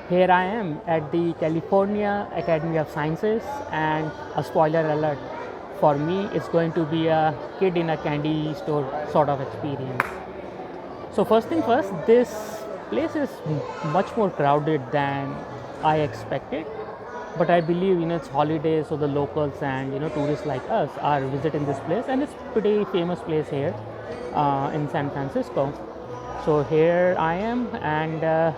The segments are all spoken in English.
Here I am at the California Academy of Sciences, and a spoiler alert, for me it's going to be a kid in a candy store sort of experience. So first thing first, this place is much more crowded than I expected, but I believe it's holidays, so the locals and tourists like us are visiting this place, and it's pretty famous place here in San Francisco. So here I am, and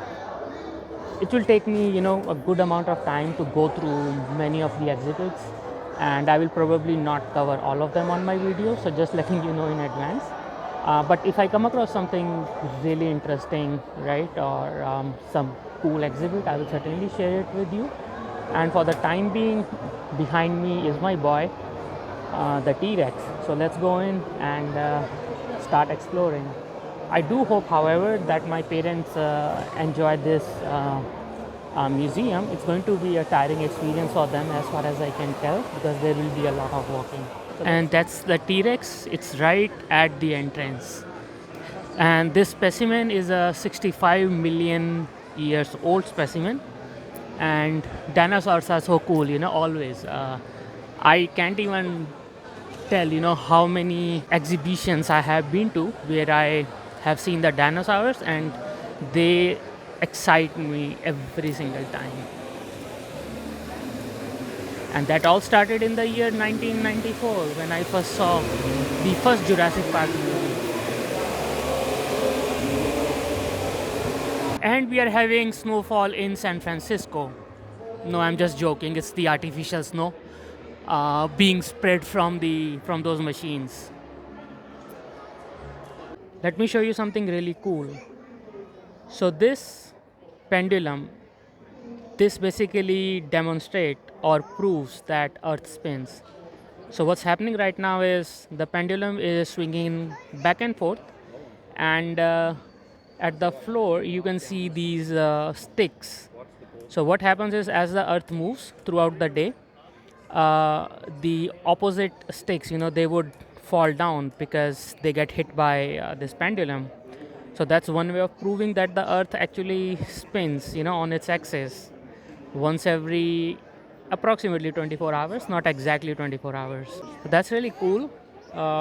it will take me a good amount of time to go through many of the exhibits, and I will probably not cover all of them on my video, so just letting you know in advance. But if I come across something really interesting, right, or some cool exhibit, I will certainly share it with you. And for the time being, behind me is my boy, the T-Rex. So let's go in and start exploring. I do hope, however, that my parents enjoy this museum. It's going to be a tiring experience for them, as far as I can tell, because there will be a lot of walking. And that's the T-Rex. It's right at the entrance. And this specimen is a 65 million years old specimen. And dinosaurs are so cool, always. I can't even tell how many exhibitions I have been to where I have seen the dinosaurs, and they excite me every single time. And that all started in the year 1994 when I first saw the first Jurassic Park movie. And we are having snowfall in San Francisco. No, I'm just joking. It's the artificial snow being spread from those machines. Let me show you something really cool. So this pendulum, this basically demonstrates or proves that Earth spins. So what's happening right now is the pendulum is swinging back and forth, and at the floor you can see these sticks. So what happens is, as the Earth moves throughout the day, the opposite sticks, they would fall down because they get hit by this pendulum. So that's one way of proving that the Earth actually spins, on its axis once every approximately 24 hours, not exactly 24 hours. So that's really cool,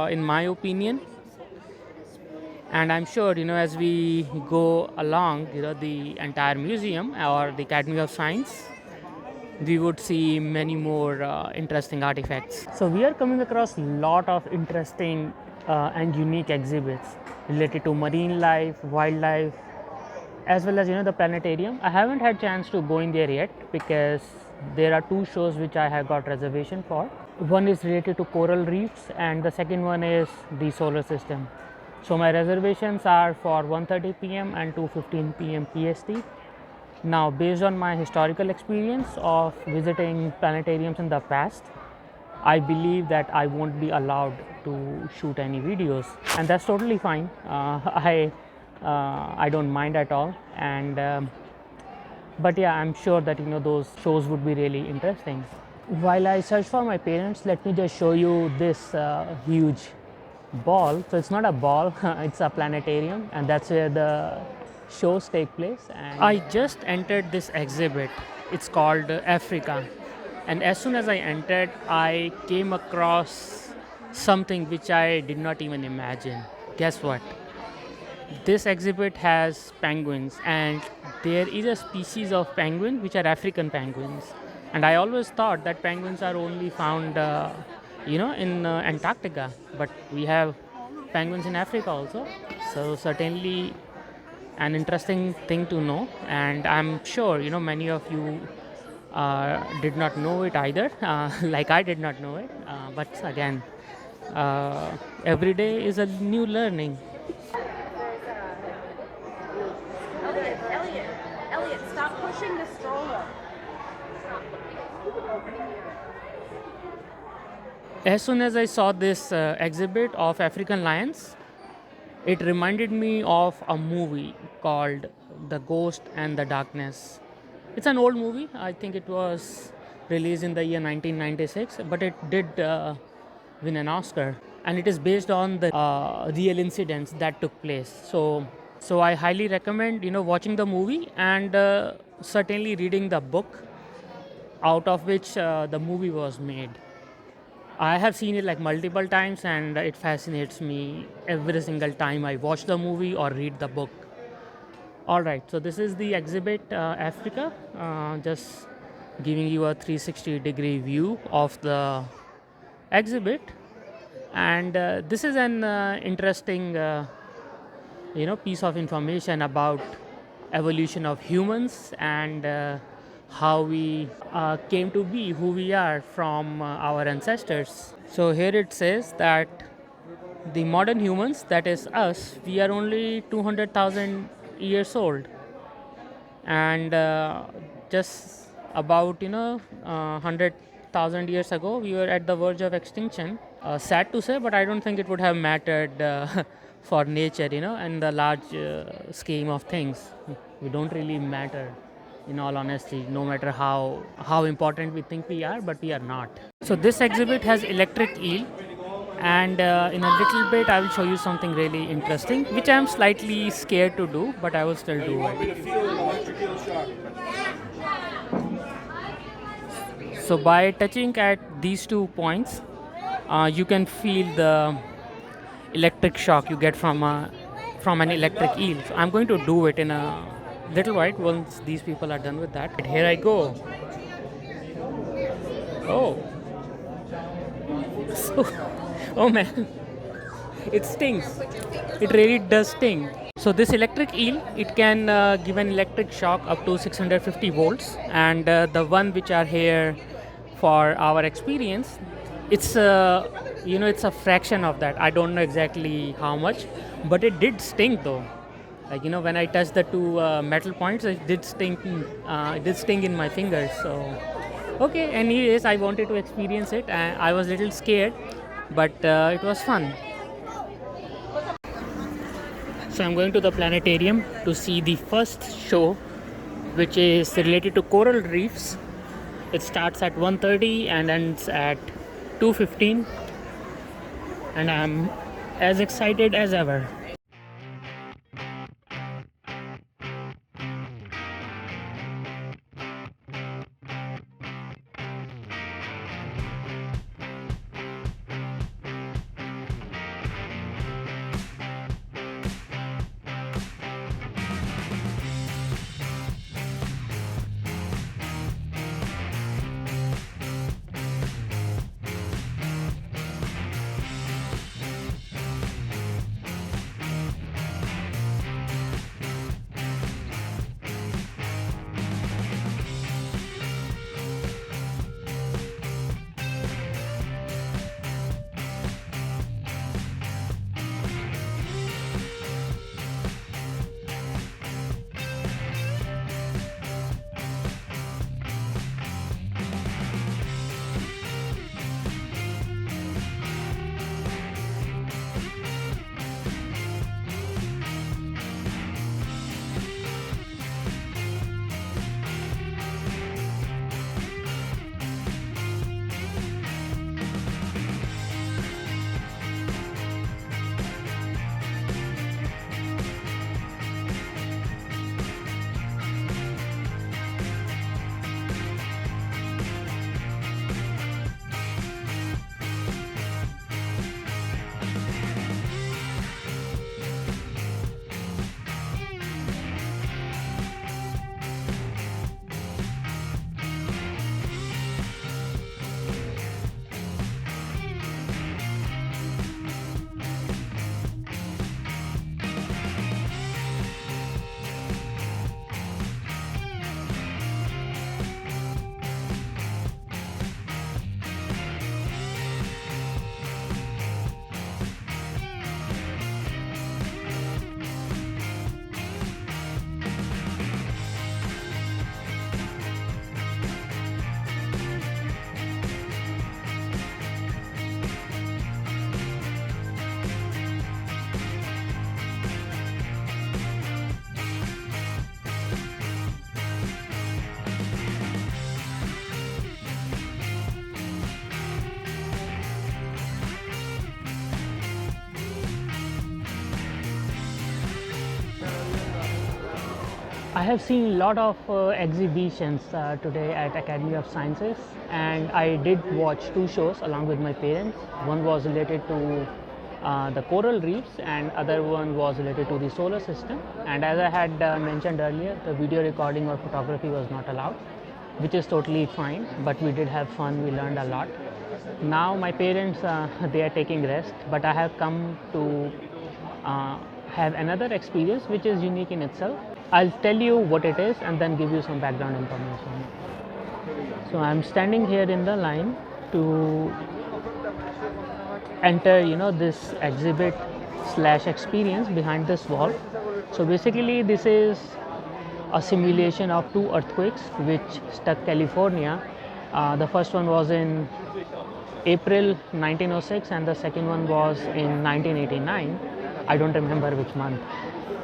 in my opinion. And I'm sure, as we go along, the entire museum or the Academy of Science, we would see many more interesting artifacts. So we are coming across a lot of interesting and unique exhibits related to marine life, wildlife, as well as the planetarium. I haven't had chance to go in there yet because there are two shows which I have got reservation for. One is related to coral reefs, and the second one is the solar system. So my reservations are for 1:30 p.m. and 2:15 p.m. PST. Now, based on my historical experience of visiting planetariums in the past, I believe that I won't be allowed to shoot any videos, and that's totally fine. I don't mind at all, and but yeah, I'm sure that those shows would be really interesting. While I search for my parents, let me just show you this huge ball. So it's not a ball; it's a planetarium, and that's where the shows take place. And I just entered this exhibit. It's called Africa, and as soon as I entered, I came across something which I did not even imagine. Guess what? This exhibit has penguins, and there is a species of penguin which are African penguins. And I always thought that penguins are only found, in Antarctica, but we have penguins in Africa also. So certainly an interesting thing to know, and I'm sure many of you did not know it either, like I did not know it. But again, every day is a new learning. Elliot, stop pushing the stroller. As soon as I saw this exhibit of African lions, it reminded me of a movie called The Ghost and the Darkness. It's an old movie. I think it was released in the year 1996, but it did win an Oscar. And it is based on the real incidents that took place. So I highly recommend watching the movie, and certainly reading the book out of which the movie was made. I have seen it like multiple times, and it fascinates me every single time I watch the movie or read the book. All right, so this is the exhibit Africa, just giving you a 360-degree view of the exhibit. And this is an interesting piece of information about evolution of humans and how we came to be who we are from our ancestors. So here it says that the modern humans, that is us, we are only 200,000 years old, and just about 100,000 years ago we were at the verge of extinction. Sad to say, but I don't think it would have mattered for nature, and the large scheme of things. We don't really matter, in all honesty, no matter how important we think we are, but we are not. So this exhibit has electric eel, and in a little bit I will show you something really interesting, which I am slightly scared to do, but I will still do it. So by touching at these 2 points, you can feel the electric shock you get from an electric eel. So I'm going to do it in a little while once these people are done with that. Here I go. Oh, so, oh man, it stings. It really does sting. So this electric eel, it can give an electric shock up to 650 volts, and the one which are here for our experience, it's it's a fraction of that. I don't know exactly how much, but it did sting though. Like when I touched the two metal points, it did sting. It did sting in my fingers. So okay. Anyways, I wanted to experience it, and I was a little scared, but it was fun. So I'm going to the planetarium to see the first show, which is related to coral reefs. It starts at 1:30 and ends at 2:15, and I'm as excited as ever. I have seen a lot of exhibitions today at Academy of Sciences, and I did watch two shows along with my parents. One was related to the coral reefs, and other one was related to the solar system. And as I had mentioned earlier, the video recording or photography was not allowed, which is totally fine. But we did have fun. We learned a lot. Now my parents they are taking rest, but I have come to uh, have another experience which is unique in itself. I'll tell you what it is and then give you some background information. So I'm standing here in the line to enter, this exhibit slash experience behind this wall. So basically, this is a simulation of two earthquakes which struck California. The first one was in April 1906 and the second one was in 1989. I don't remember which month.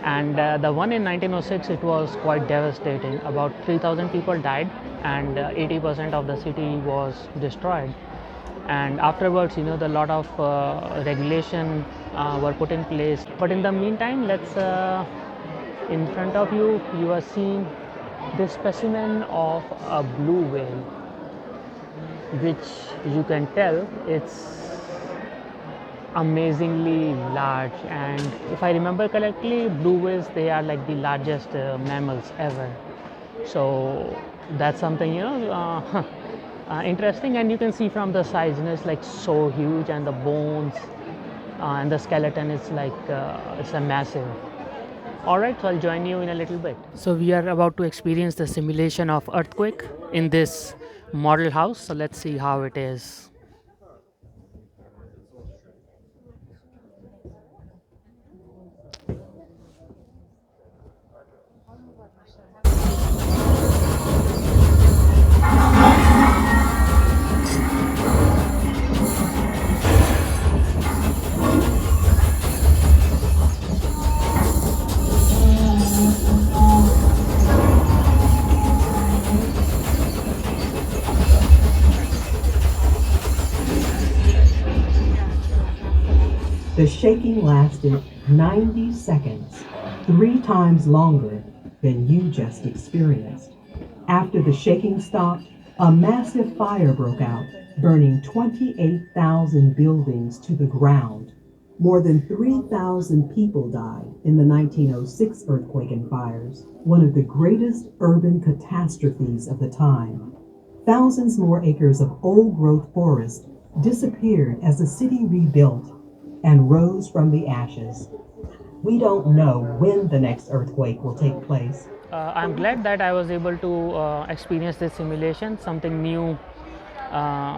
And the one in 1906, it was quite devastating. About 3,000 people died and 80% of the city was destroyed. And afterwards, the lot of regulation were put in place. But in the meantime, let's in front of you, you are seeing this specimen of a blue whale, which you can tell it's amazingly large. And if I remember correctly, blue whales, they are like the largest mammals ever. So that's something interesting. And you can see from the size, it's like so huge, and the bones and the skeleton is like it's a massive. All right, so I'll join you in a little bit. So we are about to experience the simulation of earthquake in this model house. So let's see how it is. The shaking lasted 90 seconds, 3 times longer than you just experienced. After the shaking stopped, a massive fire broke out, burning 28,000 buildings to the ground. More than 3,000 people died in the 1906 earthquake and fires, one of the greatest urban catastrophes of the time. Thousands more acres of old-growth forest disappeared as the city rebuilt and rose from the ashes. We don't know when the next earthquake will take place. I'm glad that I was able to experience this simulation, something new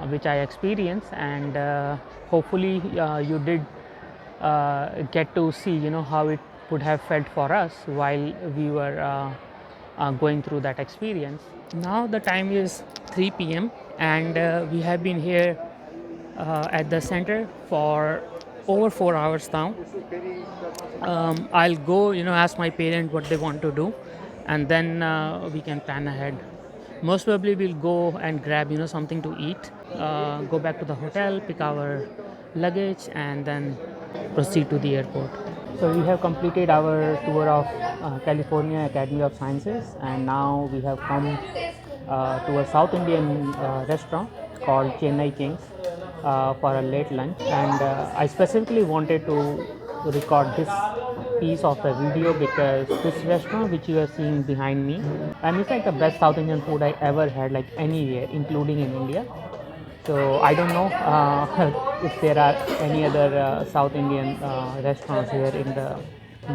which I experienced, and hopefully you did get to see, how it would have felt for us while we were going through that experience. Now the time is 3 p.m. and we have been here at the center for over 4 hours now. I'll go, ask my parents what they want to do, and then we can plan ahead. Most probably, we'll go and grab, something to eat, go back to the hotel, pick our luggage, and then proceed to the airport. So we have completed our tour of California Academy of Sciences, and now we have come to a South Indian restaurant called Chennai Kings for a late lunch. And I specifically wanted to record this piece of the video because this restaurant which you are seeing behind me, and it's like the best South Indian food I ever had, like anywhere, including in India. So I don't know if there are any other South Indian restaurants here in the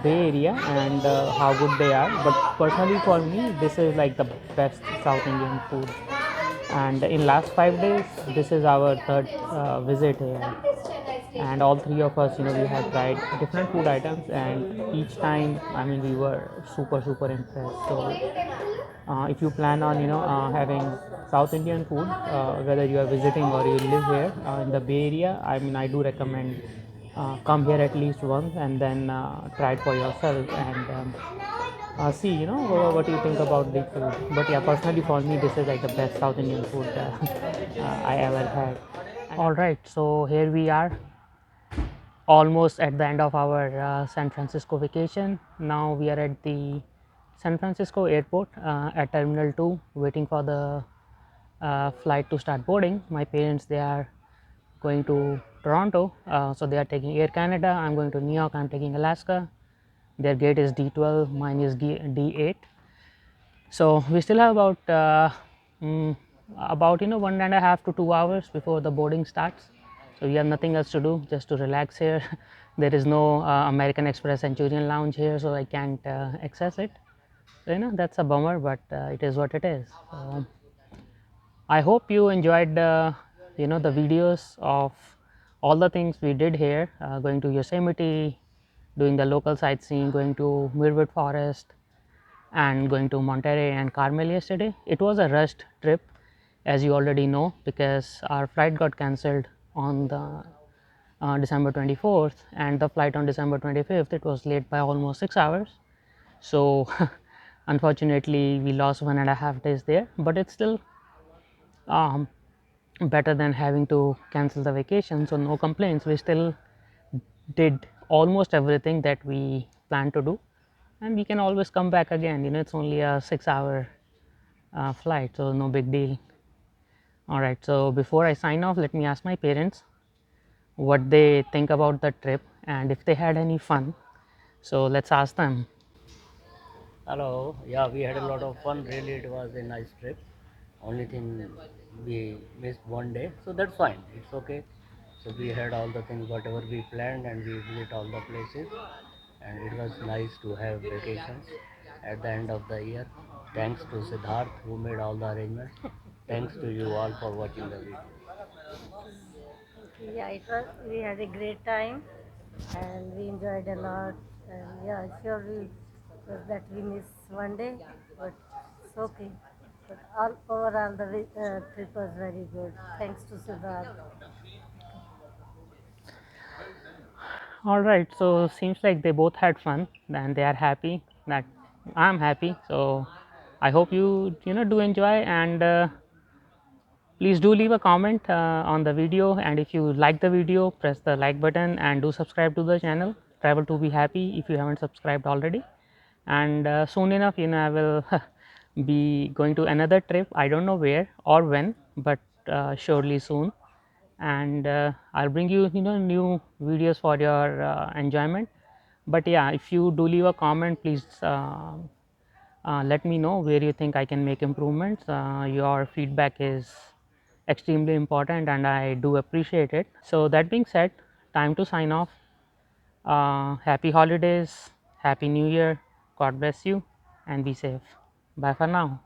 Bay Area and how good they are. But personally for me, this is like the best South Indian food. And in last 5 days, this is our third visit here. And all three of us, we have tried different food items, and each time, I mean, we were super impressed. So if you plan on having South Indian food, whether you are visiting or you live here in the Bay Area, I mean, I do recommend come here at least once and then try it for yourself and see what you think about the food. But yeah, personally for me, this is like the best South Indian food I ever had. All right, so here we are, almost at the end of our San Francisco vacation. Now we are at the San Francisco airport at Terminal 2 waiting for the flight to start boarding. My parents, they are going to Toronto, so they are taking Air Canada. I'm going to New York, I'm taking Alaska. Their gate is D12, mine is D8. So we still have mm, about 1.5 to 2 hours before the boarding starts. So we have nothing else to do, just to relax here. There is no American Express Centurion Lounge here, so I can't access it. So, that's a bummer, but it is what it is. So, I hope you enjoyed the videos of all the things we did here, going to Yosemite, doing the local sightseeing, going to Mirwood Forest, and going to Monterey and Carmel yesterday. It was a rushed trip, as you already know, because our flight got cancelled on the December 24th, and the flight on December 25th, it was late by almost 6 hours. So unfortunately we lost 1.5 days there, but it's still um, better than having to cancel the vacation. So no complaints, we still did almost everything that we planned to do, and we can always come back again. It's only a 6 hour flight, so no big deal. All right, so before I sign off, let me ask my parents what they think about the trip and if they had any fun. So let's ask them. Hello. Yeah, we had a lot of fun. Really, it was a nice trip. Only thing we missed one day, so that's fine. It's okay. So we had all the things whatever we planned, and we visit all the places. And it was nice to have vacations at the end of the year. Thanks to Siddharth who made all the arrangements. Thanks to you all for watching the video. Yeah, it was. We had a great time, and we enjoyed a lot. And yeah, sure, we that we miss one day, but it's okay. But all overall, the trip was very good. Thanks to Siddharth. All right, so seems like they both had fun and they are happy that I'm happy. So I hope you do enjoy, and please do leave a comment on the video, and if you like the video, press the like button and do subscribe to the channel. Travel to be happy if you haven't subscribed already. And soon enough, I will be going to another trip. I don't know where or when, but surely soon. And I'll bring you new videos for your enjoyment. But yeah, if you do leave a comment, please let me know where you think I can make improvements. Your feedback is extremely important and I do appreciate it. So that being said, time to sign off. Happy holidays, happy new year, God bless you, and be safe. Bye for now.